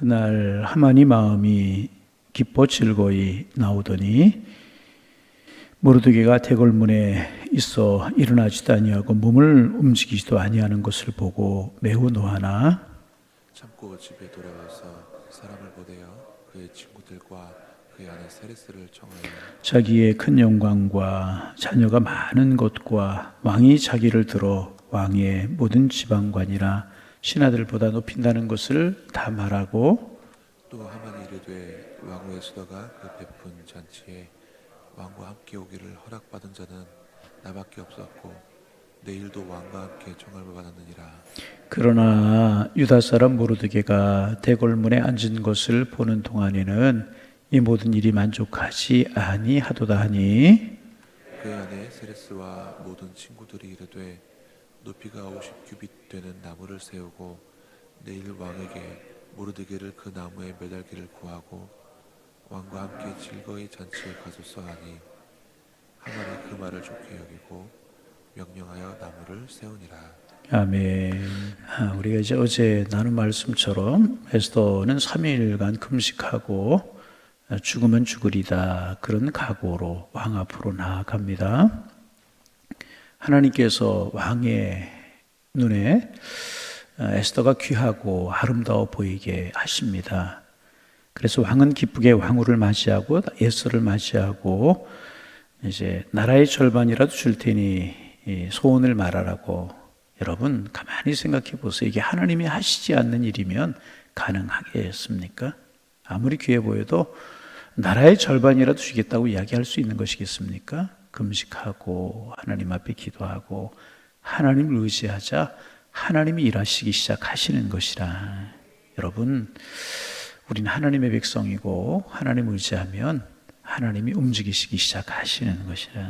그날 하만이 마음이 기뻐 즐거이 나오더니 모르드게가 대궐문에 있어 일어나지도 아니하고 몸을 움직이지도 아니하는 것을 보고 매우 노하나 참고 집에 돌아와서 사람을 보내어 그의 친구들과 그의 아내 세레스를 청하여 자기의 큰 영광과 자녀가 많은 것과 왕이 자기를 들어 왕의 모든 지방관이나 신하들보다 높인다는 것을 다 말하고 또 하만이 이르되 왕후의 수도가 그 베푼 잔치에 왕과 함께 오기를 허락받은 자는 나밖에 없었고 내일도 왕과 함께 청함을 받았느니라. 그러나 유다 사람 모르드게가 대궐문에 앉은 것을 보는 동안에는 이 모든 일이 만족하지 아니하도다 하니 그의 아내 세레스와 모든 친구들이 이르되 높이가 50규빗 되는 나무를 세우고 내일 왕에게 모르드게를 그 나무에 매달기를 구하고 왕과 함께 즐거이 잔치에 가소서 하니 하만이 그 말을 좋게 여기고 명령하여 나무를 세우니라. 아멘. 우리가 이제 어제 나눈 말씀처럼 에스더는 3일간 금식하고 죽으면 죽으리다 그런 각오로 왕 앞으로 나아갑니다. 하나님께서 왕의 눈에 에스더가 귀하고 아름다워 보이게 하십니다. 그래서 왕은 기쁘게 왕후를 맞이하고 에스더를 맞이하고 이제 나라의 절반이라도 줄 테니 소원을 말하라고. 여러분 가만히 생각해 보세요. 이게 하나님이 하시지 않는 일이면 가능하겠습니까? 아무리 귀해 보여도 나라의 절반이라도 주겠다고 이야기할 수 있는 것이겠습니까? 금식하고 하나님 앞에 기도하고 하나님을 의지하자 하나님이 일하시기 시작하시는 것이라. 여러분 우린 하나님의 백성이고 하나님을 의지하면 하나님이 움직이시기 시작하시는 것이라.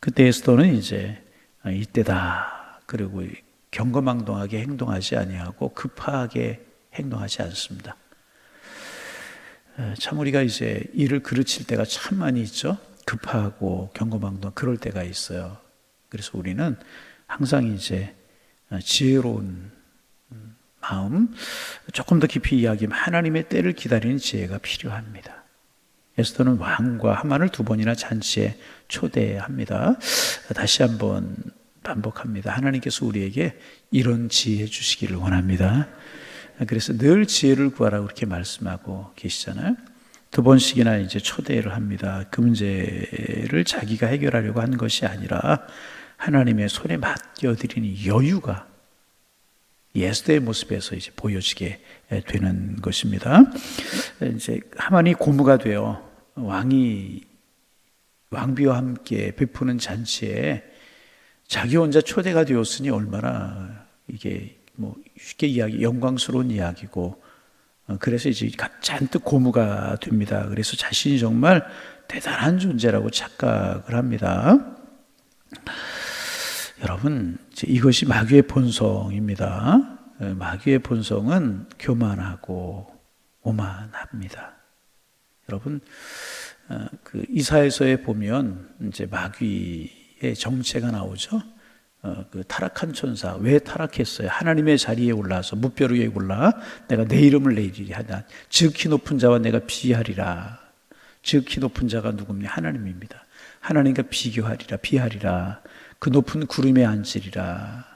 그때 에스더는 이제 이때다 그리고 경거망동하게 행동하지 아니하고 급하게 행동하지 않습니다. 참 우리가 이제 일을 그르칠 때가 참 많이 있죠. 급하고 경거망동 그럴 때가 있어요. 그래서 우리는 항상 이제 지혜로운 마음, 조금 더 깊이 이야기하면 하나님의 때를 기다리는 지혜가 필요합니다. 에스더는 왕과 하만을 2번이나 잔치에 초대합니다. 다시 한번 반복합니다. 하나님께서 우리에게 이런 지혜 주시기를 원합니다. 그래서 늘 지혜를 구하라고 그렇게 말씀하고 계시잖아요. 2번씩이나 이제 초대를 합니다. 그 문제를 자기가 해결하려고 하는 것이 아니라 하나님의 손에 맡겨드리는 여유가 에스더의 모습에서 이제 보여지게 되는 것입니다. 이제 하만이 고무가 되어 왕비와 함께 베푸는 잔치에 자기 혼자 초대가 되었으니 얼마나 이게 뭐 쉽게 이야기, 영광스러운 이야기고, 그래서 이제 잔뜩 고무가 됩니다. 그래서 자신이 정말 대단한 존재라고 착각을 합니다. 여러분, 이것이 마귀의 본성입니다. 마귀의 본성은 교만하고 오만합니다. 여러분, 그 이사야서에 보면 이제 마귀의 정체가 나오죠. 그 타락한 천사 왜 타락했어요? 하나님의 자리에 올라서 무뼈 위에 올라 내가 내 이름을 내리리 하다. 지극히 높은 자와 내가 비하리라. 지극히 높은 자가 누굽니까? 하나님입니다. 하나님과 비교하리라, 비하리라. 그 높은 구름에 앉으리라.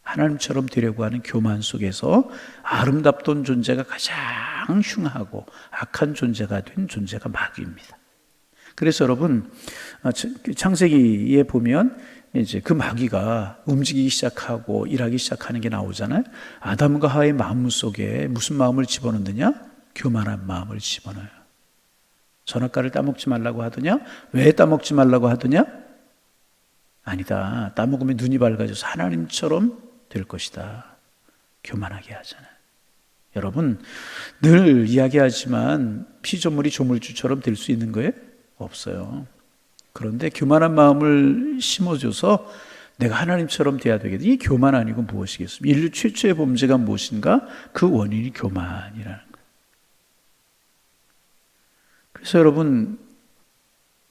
하나님처럼 되려고 하는 교만 속에서 아름답던 존재가 가장 흉하고 악한 존재가 된 존재가 마귀입니다. 그래서 여러분 창세기에 보면 이제 그 마귀가 움직이기 시작하고 일하기 시작하는 게 나오잖아요. 아담과 하와의 마음 속에 무슨 마음을 집어넣느냐? 교만한 마음을 집어넣어요. 선악과를 따먹지 말라고 하더냐? 왜 따먹지 말라고 하더냐? 아니다. 따먹으면 눈이 밝아져서 하나님처럼 될 것이다. 교만하게 하잖아요. 여러분 늘 이야기하지만 피조물이 조물주처럼 될 수 있는 거예요? 없어요. 그런데 교만한 마음을 심어줘서 내가 하나님처럼 돼야 되겠다. 이게 교만 아니고 무엇이겠습니까? 인류 최초의 범죄가 무엇인가? 그 원인이 교만이라는 거예요. 그래서 여러분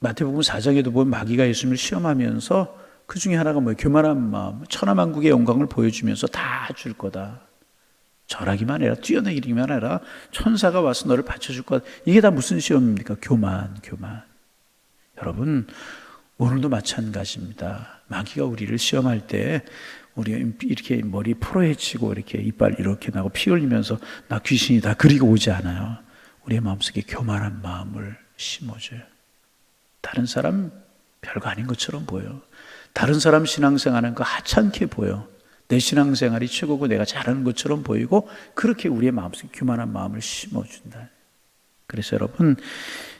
마태복음 4장에도 보면 마귀가 예수님을 시험하면서 그 중에 하나가 뭐예요? 교만한 마음, 천하만국의 영광을 보여주면서 다 줄 거다. 절하기만 해라, 뛰어내기만 해라, 천사가 와서 너를 받쳐줄 것. 이게 다 무슨 시험입니까? 교만. 여러분, 오늘도 마찬가지입니다. 마귀가 우리를 시험할 때 우리 이렇게 머리 포로헤치고 이렇게 이빨 이렇게 나고 피 흘리면서 나 귀신이다 그리고 오지 않아요. 우리의 마음속에 교만한 마음을 심어줘요. 다른 사람 별거 아닌 것처럼 보여. 다른 사람 신앙생활하는 거 하찮게 보여. 내 신앙생활이 최고고 내가 잘하는 것처럼 보이고, 그렇게 우리의 마음속에 교만한 마음을 심어준다. 그래서 여러분,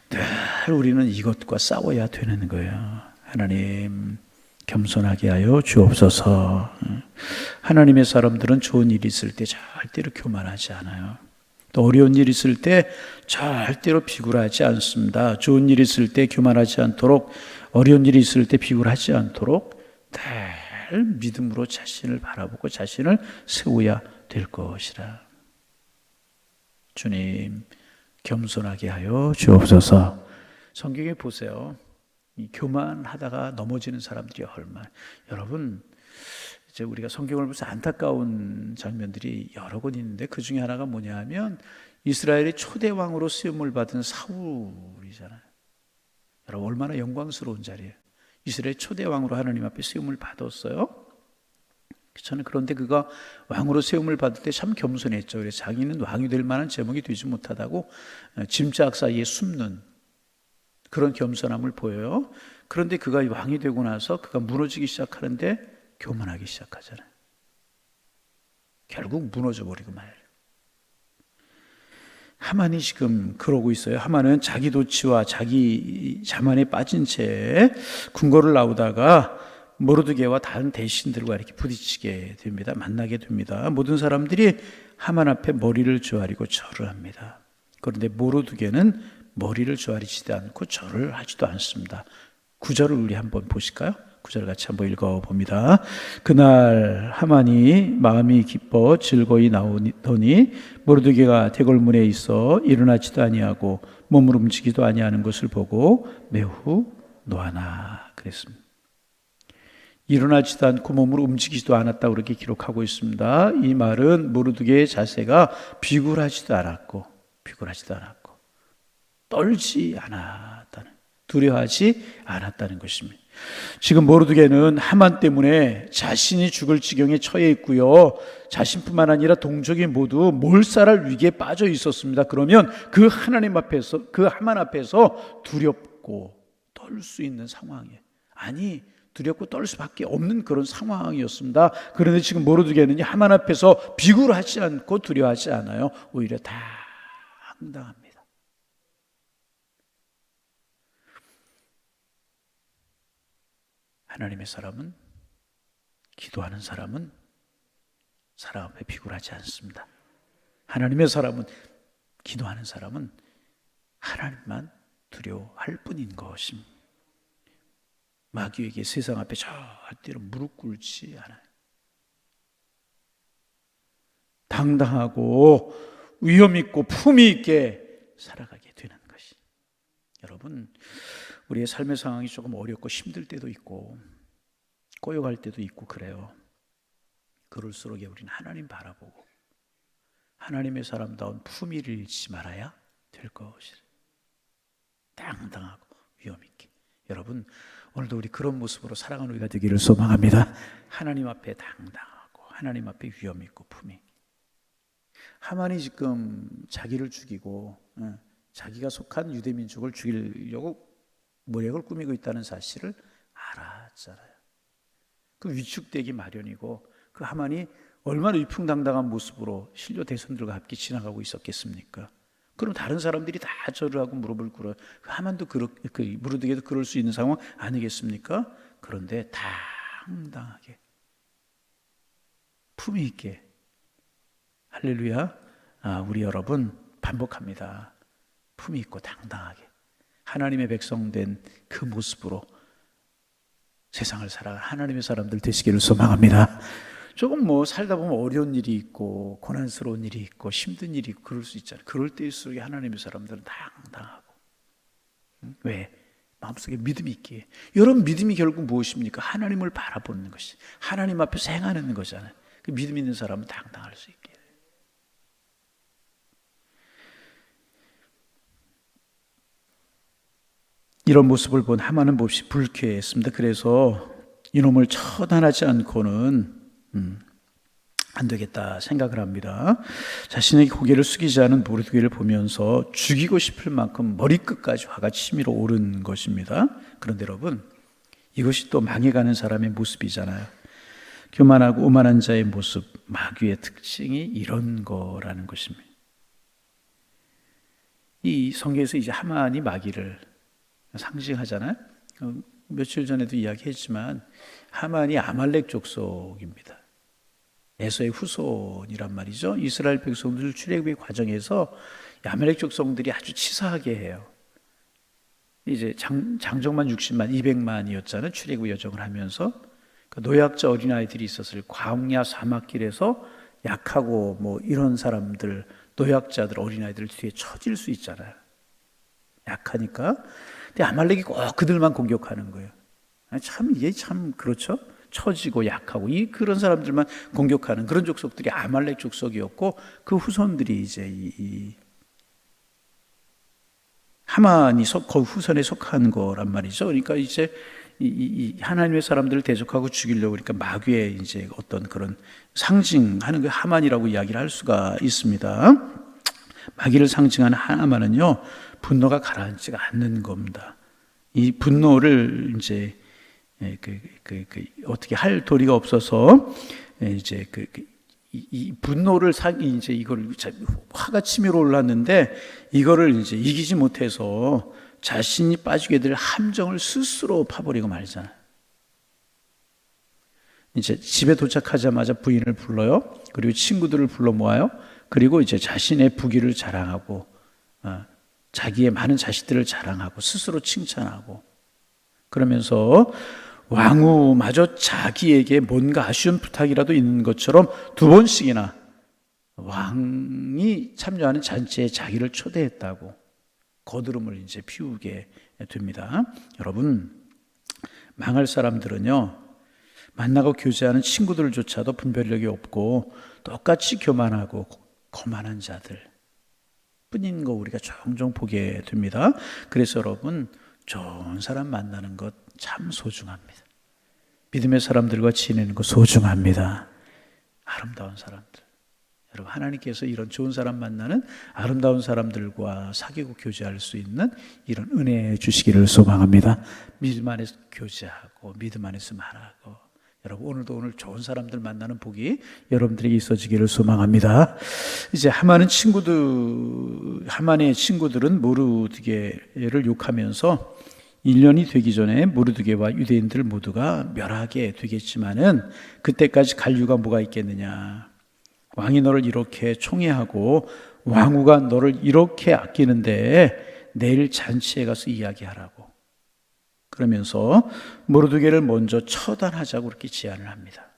늘 우리는 이것과 싸워야 되는 거예요. 하나님, 겸손하게 하여 주옵소서. 하나님의 사람들은 좋은 일이 있을 때 절대로 교만하지 않아요. 또 어려운 일이 있을 때 절대로 비굴하지 않습니다. 좋은 일이 있을 때 교만하지 않도록, 어려운 일이 있을 때 비굴하지 않도록 늘 믿음으로 자신을 바라보고 자신을 세워야 될 것이라. 주님, 겸손하게 하여 주옵소서. 성경에 보세요. 이 교만하다가 넘어지는 사람들이 얼마나. 여러분, 이제 우리가 성경을 보면서 안타까운 장면들이 여러 권 있는데, 그 중에 하나가 뭐냐 하면 이스라엘의 초대 왕으로 세움을 받은 사울이잖아요. 여러분, 얼마나 영광스러운 자리예요. 이스라엘 초대 왕으로 하나님 앞에 세움을 받았어요. 저는 그런데 그가 왕으로 세움을 받을 때 참 겸손했죠. 그래서 자기는 왕이 될 만한 제목이 되지 못하다고 짐짝 사이에 숨는 그런 겸손함을 보여요. 그런데 그가 왕이 되고 나서 그가 무너지기 시작하는데 교만하기 시작하잖아요. 결국 무너져 버리고 말이에요. 하만이 지금 그러고 있어요. 하만은 자기 도치와 자기 자만에 빠진 채 궁궐을 나오다가 모르드게와 다른 대신들과 이렇게 부딪히게 됩니다. 만나게 됩니다. 모든 사람들이 하만 앞에 머리를 조아리고 절을 합니다. 그런데 모르드게는 머리를 조아리지도 않고 절을 하지도 않습니다. 9절을 우리 한번 보실까요? 9절 같이 한번 읽어봅니다. 그날 하만이 마음이 기뻐 즐거이 나오더니 모르드게가 대궐문에 있어 일어나지도 아니하고 몸을 움직이지도 아니하는 것을 보고 매우 노하나 그랬습니다. 일어나지도 않고 몸을 움직이지도 않았다고 그렇게 기록하고 있습니다. 이 말은 모르드게의 자세가 비굴하지도 않았고 떨지 않았다는, 두려워하지 않았다는 것입니다. 지금 모르드게는 하만 때문에 자신이 죽을 지경에 처해 있고요. 자신뿐만 아니라 동족이 모두 몰살할 위기에 빠져 있었습니다. 그러면 그 하나님 앞에서, 그 하만 앞에서 두렵고 떨 수 있는 상황이에요. 아니, 두렵고 떨 수밖에 없는 그런 상황이었습니다. 그런데 지금 모르드게는 하만 앞에서 비굴하지 않고 두려워하지 않아요. 오히려 당당합니다. 하나님의 사람은, 기도하는 사람은 사람 앞에 비굴하지 않습니다. 하나님의 사람은, 기도하는 사람은 하나님만 두려워할 뿐인 것입니다. 마귀에게 세상 앞에 절대로 무릎 꿇지 않아요. 당당하고 위험 있고 품위 있게 살아가게 되는 것이. 여러분, 우리의 삶의 상황이 조금 어렵고 힘들 때도 있고 꼬여갈 때도 있고 그래요. 그럴수록 우리는 하나님 바라보고 하나님의 사람다운 품위를 잃지 말아야 될 것이라. 당당하고 위험 있게. 여러분, 오늘도 우리 그런 모습으로 살아가는 우리가 되기를 소망합니다. 하나님 앞에 당당하고 하나님 앞에 위험 있고 품위. 하만이 지금 자기를 죽이고 자기가 속한 유대 민족을 죽이려고 모략을 꾸미고 있다는 사실을 알았잖아요. 그 위축되기 마련이고, 그 하만이 얼마나 위풍당당한 모습으로 신료 대선들과 함께 지나가고 있었겠습니까? 그럼 다른 사람들이 다 절을 하고 무릎을 꿇어요. 그 하만도 모르드게도 그럴 수 있는 상황 아니겠습니까? 그런데 당당하게 품위 있게, 할렐루야. 우리 여러분 반복합니다. 품위 있고 당당하게 하나님의 백성된 그 모습으로 세상을 살아가는 하나님의 사람들 되시기를 소망합니다. 조금 살다 보면 어려운 일이 있고 고난스러운 일이 있고 힘든 일이 있고 그럴 수 있잖아요. 그럴 때일수록 하나님의 사람들은 당당하고. 왜? 마음속에 믿음이 있기에. 여러분, 믿음이 결국 무엇입니까? 하나님을 바라보는 것이, 하나님 앞에서 행하는 거잖아요. 그 믿음 있는 사람은 당당할 수 있게. 이런 모습을 본 하만은 몹시 불쾌했습니다. 그래서 이놈을 처단하지 않고는 안 되겠다 생각을 합니다. 자신의 고개를 숙이지 않은 모르드게를 보면서 죽이고 싶을 만큼 머리끝까지 화가 치밀어 오른 것입니다. 그런데 여러분, 이것이 또 망해가는 사람의 모습이잖아요. 교만하고 오만한 자의 모습, 마귀의 특징이 이런 거라는 것입니다. 이 성경에서 이제 하만이 마귀를 상징하잖아요. 며칠 전에도 이야기했지만 하만이 아말렉 족속입니다. 에서의 후손이란 말이죠. 이스라엘 백성들 출애굽의 과정에서 아말렉 족속들이 아주 치사하게 해요. 이제 장정만 60만, 200만이었잖아요. 출애굽 여정을 하면서 노약자 어린아이들이 있었을 광야 사막길에서 약하고 뭐 이런 사람들, 노약자들, 어린아이들 뒤에 처질 수 있잖아요. 약하니까. 근데 아말렉이 꼭 그들만 공격하는 거예요. 이게 참 그렇죠. 처지고 약하고 그런 사람들만 공격하는 그런 족속들이 아말렉 족속이었고, 그 후손들이 이제 이 하만이 그 후손에 속한 거란 말이죠. 그러니까 이제 이 하나님의 사람들을 대적하고 죽이려고, 그러니까 마귀의 이제 어떤 그런 상징하는 그 하만이라고 이야기를 할 수가 있습니다. 마귀를 상징하는 하만은요, 분노가 가라앉지가 않는 겁니다. 이 분노를 이제 어떻게 할 도리가 없어서 이제 이 분노를 이제 이걸 화가 치밀어 올랐는데 이거를 이제 이기지 못해서 자신이 빠지게 될 함정을 스스로 파버리고 말잖아요. 이제 집에 도착하자마자 부인을 불러요. 그리고 친구들을 불러 모아요. 그리고 이제 자신의 부귀를 자랑하고 자기의 많은 자식들을 자랑하고 스스로 칭찬하고, 그러면서 왕후마저 자기에게 뭔가 아쉬운 부탁이라도 있는 것처럼 2번씩이나 왕이 참여하는 잔치에 자기를 초대했다고 거드름을 이제 피우게 됩니다. 여러분, 망할 사람들은요, 만나고 교제하는 친구들조차도 분별력이 없고 똑같이 교만하고 거만한 자들 뿐인 거 우리가 종종 보게 됩니다. 그래서 여러분, 좋은 사람 만나는 것 참 소중합니다. 믿음의 사람들과 지내는 거 소중합니다. 아름다운 사람들, 여러분, 하나님께서 이런 좋은 사람 만나는 아름다운 사람들과 사귀고 교제할 수 있는 이런 은혜 주시기를 소망합니다. 믿음 안에서 교제하고 믿음 안에서 말하고, 여러분, 오늘도 오늘 좋은 사람들 만나는 복이 여러분들에게 있어지기를 소망합니다. 이제 하만의 친구들은 모르드게를 욕하면서 1년이 되기 전에 모르드게와 유대인들 모두가 멸하게 되겠지만은 그때까지 갈 이유가 뭐가 있겠느냐. 왕이 너를 이렇게 총애하고 왕후가 너를 이렇게 아끼는데 내일 잔치에 가서 이야기하라고. 그러면서 모르드게를 먼저 처단하자고 그렇게 제안을 합니다.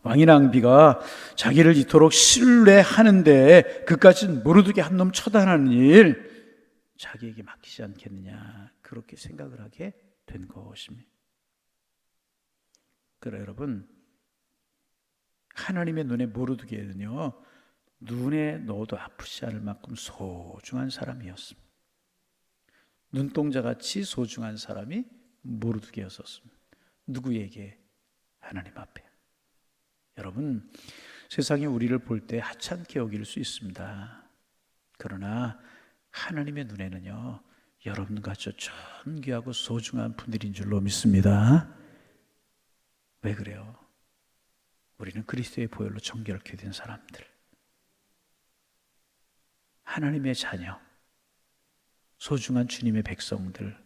왕이 낭비가 자기를 이토록 신뢰하는데 그까지 모르드게 한 놈 처단하는 일 자기에게 맡기지 않겠느냐, 그렇게 생각을 하게 된 것입니다. 그래 여러분, 하나님의 눈에 모르드게는요, 눈에 넣어도 아프지 않을 만큼 소중한 사람이었습니다. 눈동자같이 소중한 사람이 모르드게였었습니다. 누구에게? 하나님 앞에. 여러분, 세상이 우리를 볼 때 하찮게 여길 수 있습니다. 그러나 하나님의 눈에는요, 여러분과 저 존귀하고 소중한 분들인 줄로 믿습니다. 왜 그래요? 우리는 그리스도의 보혈로 정결케 된 사람들, 하나님의 자녀, 소중한 주님의 백성들,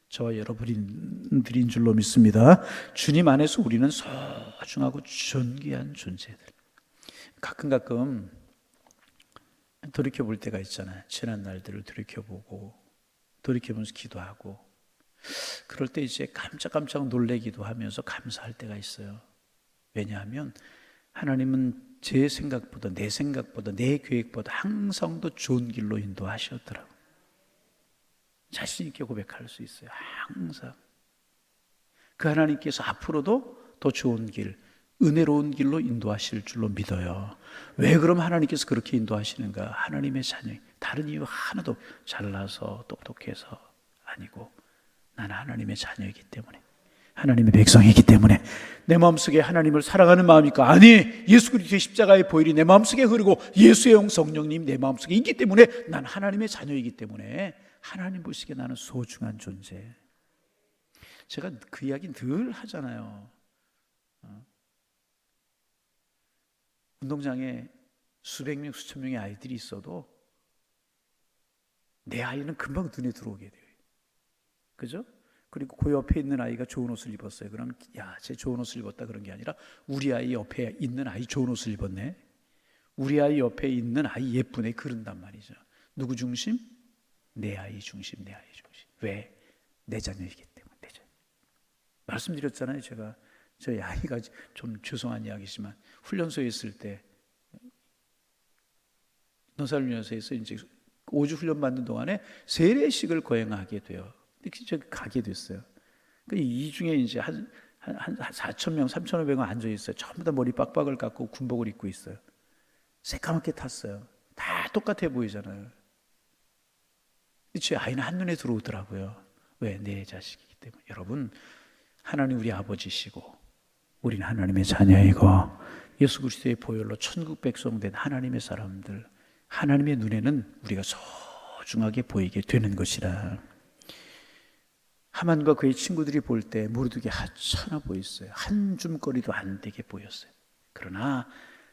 저와 여러분들인 줄로 믿습니다. 주님 안에서 우리는 소중하고 존귀한 존재들. 가끔 돌이켜볼 때가 있잖아요. 지난 날들을 돌이켜보고 돌이켜보면서 기도하고, 그럴 때 이제 깜짝깜짝 놀래기도 하면서 감사할 때가 있어요. 왜냐하면 하나님은 제 생각보다, 내 생각보다, 내 계획보다 항상 더 좋은 길로 인도하셨더라고요. 자신 있게 고백할 수 있어요. 항상 그 하나님께서 앞으로도 더 좋은 길, 은혜로운 길로 인도하실 줄로 믿어요. 왜 그럼 하나님께서 그렇게 인도하시는가? 하나님의 자녀, 다른 이유 하나도 잘나서 똑똑해서 아니고 나는 하나님의 자녀이기 때문에, 하나님의 백성이기 때문에 내 마음속에 하나님을 사랑하는 마음이니까, 아니, 예수 그리스도의 십자가의 보혈이 내 마음속에 흐르고 예수의 영 성령님 내 마음속에 있기 때문에 난 하나님의 자녀이기 때문에 하나님 보시기에 나는 소중한 존재. 제가 그 이야기 늘 하잖아요. 운동장에 수백 명 수천 명의 아이들이 있어도 내 아이는 금방 눈에 들어오게 돼요. 그죠? 그리고 그 옆에 있는 아이가 좋은 옷을 입었어요. 그럼 야, 쟤 좋은 옷을 입었다 그런 게 아니라 우리 아이 옆에 있는 아이 좋은 옷을 입었네, 우리 아이 옆에 있는 아이 예쁘네, 그런단 말이죠. 누구 중심? 내 아이 중심, 내 아이 중심. 왜? 내 자녀이기 때문에. 내 자녀. 말씀드렸잖아요. 제가 저희 아이가 좀 죄송한 이야기지만 훈련소에 있을 때, 논살훈련소에서 이제 5주 훈련 받는 동안에 세례식을 거행하게 돼요. 제가 가게 됐어요. 이 중에 이제 한 4,000명, 3,500명 앉아 있어요. 전부 다 머리 빡빡을 깎고 군복을 입고 있어요. 새까맣게 탔어요. 다 똑같아 보이잖아요. 제 아이는 한눈에 들어오더라고요. 왜? 내 자식이기 때문에. 여러분, 하나님 우리 아버지시고 우리는 하나님의 자녀이고 예수 그리스도의 보혈로 천국 백성 된 하나님의 사람들, 하나님의 눈에는 우리가 소중하게 보이게 되는 것이라. 하만과 그의 친구들이 볼 때 모르드게 하찮아 보였어요. 한 줌거리도 안 되게 보였어요. 그러나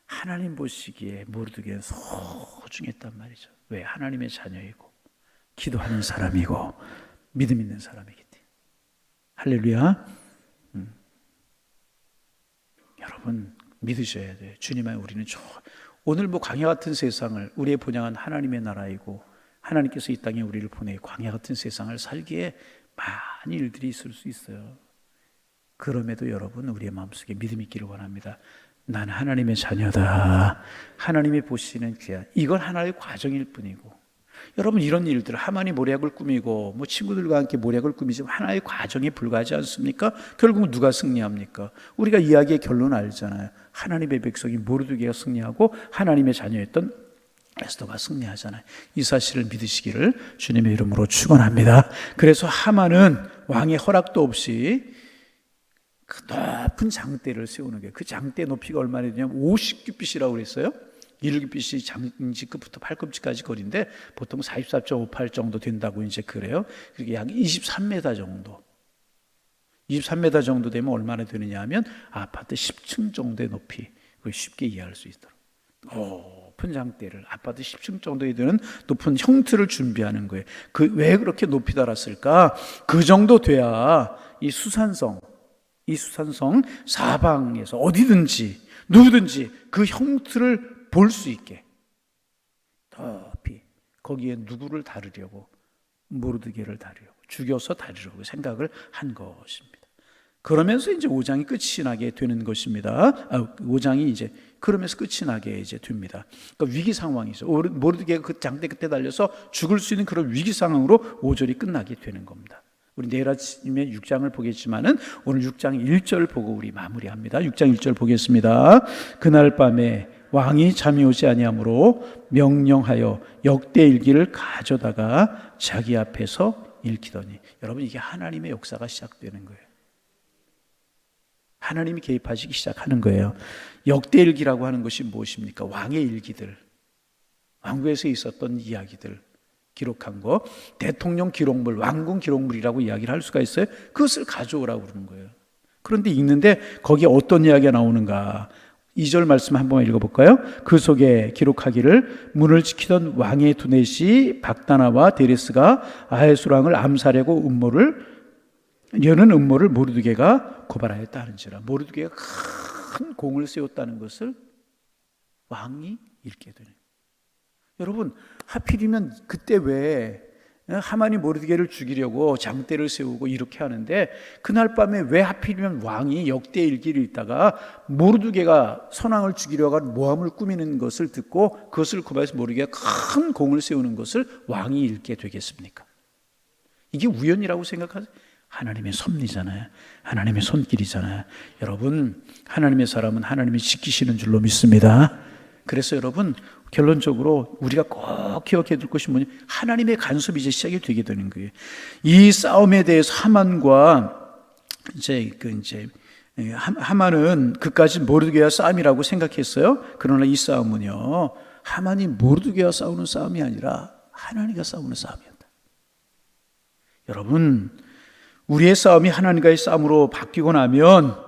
하나님 보시기에 모르드게는 소중했단 말이죠. 왜? 하나님의 자녀이고 기도하는 사람이고 믿음 있는 사람이기 때문에. 할렐루야. 여러분 믿으셔야 돼요. 주님 안에 우리는 오늘 광야 같은 세상을, 우리의 본향은 하나님의 나라이고 하나님께서 이 땅에 우리를 보내 광야 같은 세상을 살기에 많은 일들이 있을 수 있어요. 그럼에도 여러분 우리의 마음속에 믿음이 있기를 원합니다. 난 하나님의 자녀다. 하나님이 보시는 귀한, 이건 하나의 과정일 뿐이고, 여러분 이런 일들, 하만이 모략을 꾸미고 친구들과 함께 모략을 꾸미지만 하나의 과정에 불과하지 않습니까? 결국은 누가 승리합니까? 우리가 이야기의 결론 알잖아요. 하나님의 백성이 모르드게가 승리하고 하나님의 자녀였던 에스더가 승리하잖아요. 이 사실을 믿으시기를 주님의 이름으로 축원합니다. 그래서 하만은 왕의 허락도 없이 그 높은 장대를 세우는 거예요. 그 장대 높이가 얼마나 되냐면 50규빗이라고 그랬어요. 1규빗이 장지 끝부터 팔꿈치까지 거리인데 보통 44.58 정도 된다고 이제 그래요. 그게 약 23m 정도. 23m 정도 되면 얼마나 되느냐 하면 아파트 10층 정도의 높이. 그걸 쉽게 이해할 수 있도록 높은 장대를, 아파트 10층 정도에 되는 높은 형틀을 준비하는 거예요. 왜 그렇게 높이 달았을까? 그 정도 돼야 이 수산성 사방에서 어디든지 누구든지 그 형틀을 볼 수 있게 높이, 거기에 누구를 다루려고, 모르드게를 다루려고, 죽여서 다루려고 생각을 한 것입니다. 그러면서 이제 5장이 끝이 나게 되는 것입니다. 5장이 이제 그러면서 끝이 나게 이제 됩니다. 그러니까 위기 상황이죠. 모르드게가 그 장대 끝에 달려서 죽을 수 있는 그런 위기 상황으로 5절이 끝나게 되는 겁니다. 우리 내일 아침에 6장을 보겠지만은 오늘 6장 1절 보고 우리 마무리합니다. 6장 1절 보겠습니다. 그날 밤에 왕이 잠이 오지 아니하므로 명령하여 역대일기를 가져다가 자기 앞에서 읽히더니, 여러분 이게 하나님의 역사가 시작되는 거예요. 하나님이 개입하시기 시작하는 거예요. 역대일기라고 하는 것이 무엇입니까? 왕의 일기들, 왕국에서 있었던 이야기들 기록한 거, 대통령 기록물, 왕궁 기록물이라고 이야기를 할 수가 있어요. 그것을 가져오라고 그러는 거예요. 그런데 읽는데 거기에 어떤 이야기가 나오는가? 2절 말씀 한번 읽어볼까요? 그 속에 기록하기를 문을 지키던 왕의 두넷이 박다나와 데레스가 아하수랑을 암살하고 여는 음모를 모르드게가 고발하였다 하는지라. 모르드게가 큰 공을 세웠다는 것을 왕이 읽게 되는. 여러분 하필이면 그때 왜 하만이 모르드게를 죽이려고 장대를 세우고 이렇게 하는데, 그날 밤에 왜 하필이면 왕이 역대일기를 읽다가 모르드게가 선왕을 죽이려고 하는 모함을 꾸미는 것을 듣고 그것을 고발해서 모르드게가 큰 공을 세우는 것을 왕이 읽게 되겠습니까? 이게 우연이라고 생각하세요? 하나님의 섭리잖아요. 하나님의 손길이잖아요. 여러분 하나님의 사람은 하나님이 지키시는 줄로 믿습니다. 그래서 여러분 결론적으로 우리가 꼭 기억해야 될 것이 뭐냐, 하나님의 간섭이 이제 시작이 되게 되는 거예요. 이 싸움에 대해서 하만과 하만은 그까지 모르드게와 싸움이라고 생각했어요. 그러나 이 싸움은요, 하만이 모르드게와 싸우는 싸움이 아니라 하나님과 싸우는 싸움이었다. 여러분, 우리의 싸움이 하나님과의 싸움으로 바뀌고 나면,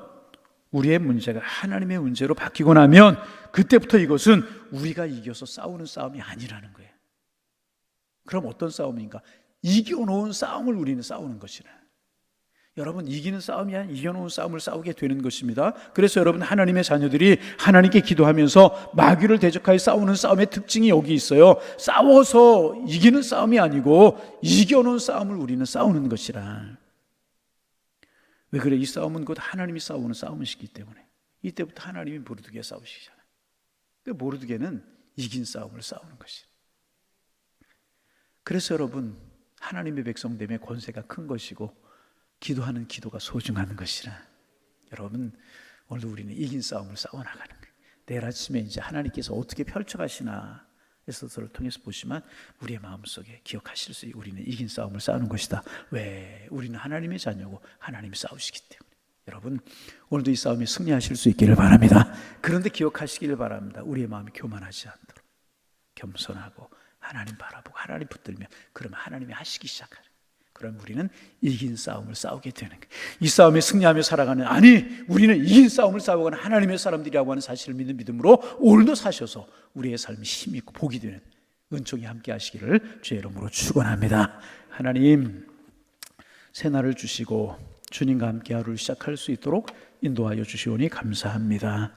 우리의 문제가 하나님의 문제로 바뀌고 나면 그때부터 이것은 우리가 이겨서 싸우는 싸움이 아니라는 거예요. 그럼 어떤 싸움인가? 이겨놓은 싸움을 우리는 싸우는 것이라. 여러분, 이기는 싸움이 아니라 이겨놓은 싸움을 싸우게 되는 것입니다. 그래서 여러분, 하나님의 자녀들이 하나님께 기도하면서 마귀를 대적하여 싸우는 싸움의 특징이 여기 있어요. 싸워서 이기는 싸움이 아니고 이겨놓은 싸움을 우리는 싸우는 것이라. 왜 그래? 이 싸움은 곧 하나님이 싸우는 싸움이시기 때문에. 이때부터 하나님이 모르드게와 싸우시잖아요. 근데 모르드게는 이긴 싸움을 싸우는 것이에요. 그래서 여러분, 하나님의 백성됨의 권세가 큰 것이고 기도하는 기도가 소중한 것이라. 여러분, 오늘도 우리는 이긴 싸움을 싸워나가는 거예요. 내일 아침에 이제 하나님께서 어떻게 펼쳐가시나 에스더서를 통해서 보시면 우리의 마음속에 기억하실 수 있어요. 우리는 이긴 싸움을 싸우는 것이다. 왜? 우리는 하나님의 자녀고 하나님이 싸우시기 때문에. 여러분, 오늘도 이 싸움에 승리하실 수 있기를 바랍니다. 그런데 기억하시기를 바랍니다. 우리의 마음이 교만하지 않도록 겸손하고 하나님 바라보고 하나님 붙들면, 그러면 하나님이 하시기 시작하는, 그럼 우리는 이긴 싸움을 싸우게 되는 거예요. 이 싸움에 승리하며 살아가는, 아니 우리는 이긴 싸움을 싸우고는 하나님의 사람들이라고 하는 사실을 믿는 믿음으로 오늘도 사셔서 우리의 삶이 힘이 있고 복이 되는 은총이 함께 하시기를 주의 이름으로 축원합니다. 하나님, 새날을 주시고 주님과 함께 하루를 시작할 수 있도록 인도하여 주시오니 감사합니다.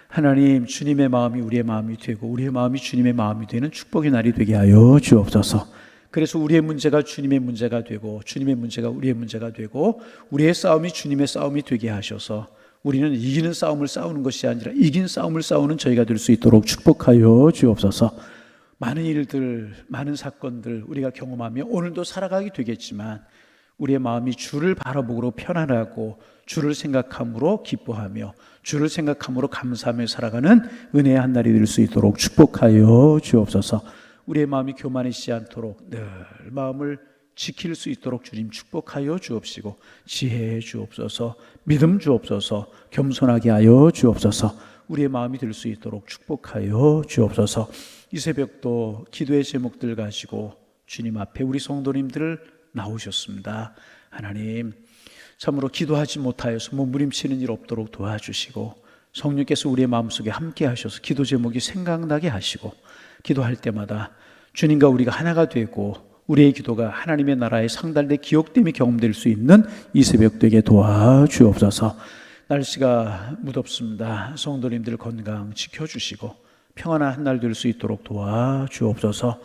하나님, 주님의 마음이 우리의 마음이 되고 우리의 마음이 주님의 마음이 되는 축복의 날이 되게 하여 주옵소서. 그래서 우리의 문제가 주님의 문제가 되고 주님의 문제가 우리의 문제가 되고 우리의 싸움이 주님의 싸움이 되게 하셔서 우리는 이기는 싸움을 싸우는 것이 아니라 이긴 싸움을 싸우는 저희가 될 수 있도록 축복하여 주옵소서. 많은 일들, 많은 사건들 우리가 경험하며 오늘도 살아가게 되겠지만 우리의 마음이 주를 바라보고 편안하고 주를 생각함으로 기뻐하며 주를 생각함으로 감사하며 살아가는 은혜의 한 날이 될 수 있도록 축복하여 주옵소서. 우리의 마음이 교만해지지 않도록 늘 마음을 지킬 수 있도록 주님 축복하여 주옵시고 지혜해 주옵소서, 믿음 주옵소서, 겸손하게 하여 주옵소서. 우리의 마음이 될 수 있도록 축복하여 주옵소서. 이 새벽도 기도의 제목들 가지고 주님 앞에 우리 성도님들 나오셨습니다. 하나님, 참으로 기도하지 못하여서 몸부림치는 일 없도록 도와주시고 성령께서 우리의 마음속에 함께 하셔서 기도 제목이 생각나게 하시고 기도할 때마다 주님과 우리가 하나가 되고 우리의 기도가 하나님의 나라에 상달돼 기억됨이 경험될 수 있는 이 새벽 되게 도와주옵소서. 날씨가 무덥습니다. 성도님들 건강 지켜주시고 평안한 한 날 될 수 있도록 도와주옵소서.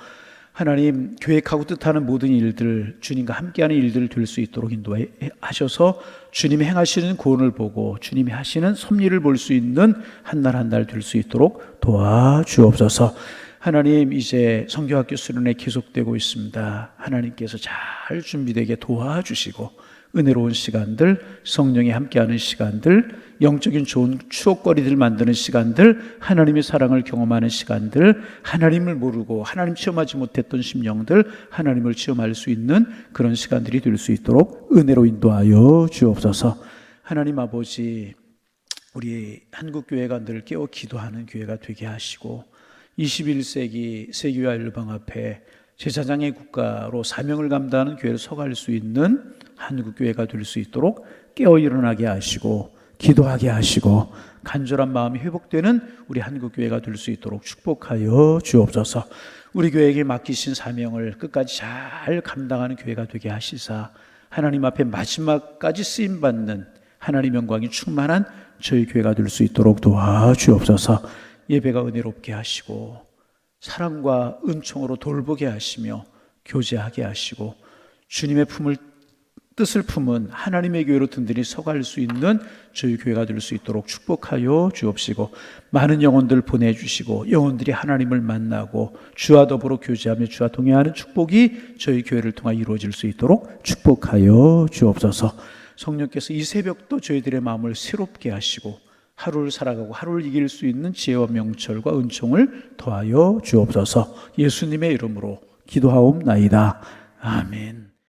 하나님, 계획하고 뜻하는 모든 일들, 주님과 함께하는 일들을 될 수 있도록 인도하셔서 주님이 행하시는 구원을 보고 주님이 하시는 섭리를 볼 수 있는 한 날 한 날 될 수 있도록 도와주옵소서. 하나님, 이제 성경학교 수련회 계속되고 있습니다. 하나님께서 잘 준비되게 도와주시고 은혜로운 시간들, 성령이 함께하는 시간들, 영적인 좋은 추억거리들 만드는 시간들, 하나님의 사랑을 경험하는 시간들, 하나님을 모르고 하나님 체험하지 못했던 심령들 하나님을 체험할 수 있는 그런 시간들이 될 수 있도록 은혜로 인도하여 주옵소서. 하나님 아버지, 우리 한국교회가 늘 깨어 기도하는 교회가 되게 하시고 21세기 세계화 일방 앞에 제사장의 국가로 사명을 감당하는 교회를 서갈 수 있는 한국교회가 될 수 있도록 깨어 일어나게 하시고 기도하게 하시고 간절한 마음이 회복되는 우리 한국교회가 될 수 있도록 축복하여 주옵소서. 우리 교회에게 맡기신 사명을 끝까지 잘 감당하는 교회가 되게 하시사 하나님 앞에 마지막까지 쓰임받는 하나님 영광이 충만한 저희 교회가 될 수 있도록 도와주옵소서. 예배가 은혜롭게 하시고 사랑과 은총으로 돌보게 하시며 교제하게 하시고 주님의 뜻을 품은 하나님의 교회로 든든히 서갈 수 있는 저희 교회가 될 수 있도록 축복하여 주옵시고 많은 영혼들 보내주시고 영혼들이 하나님을 만나고 주와 더불어 교제하며 주와 동행하는 축복이 저희 교회를 통해 이루어질 수 있도록 축복하여 주옵소서. 성령께서 이 새벽도 저희들의 마음을 새롭게 하시고 하루를 살아가고 하루를 이길 수 있는 지혜와 명철과 은총을 더하여 주옵소서. 예수님의 이름으로 기도하옵나이다. 아멘.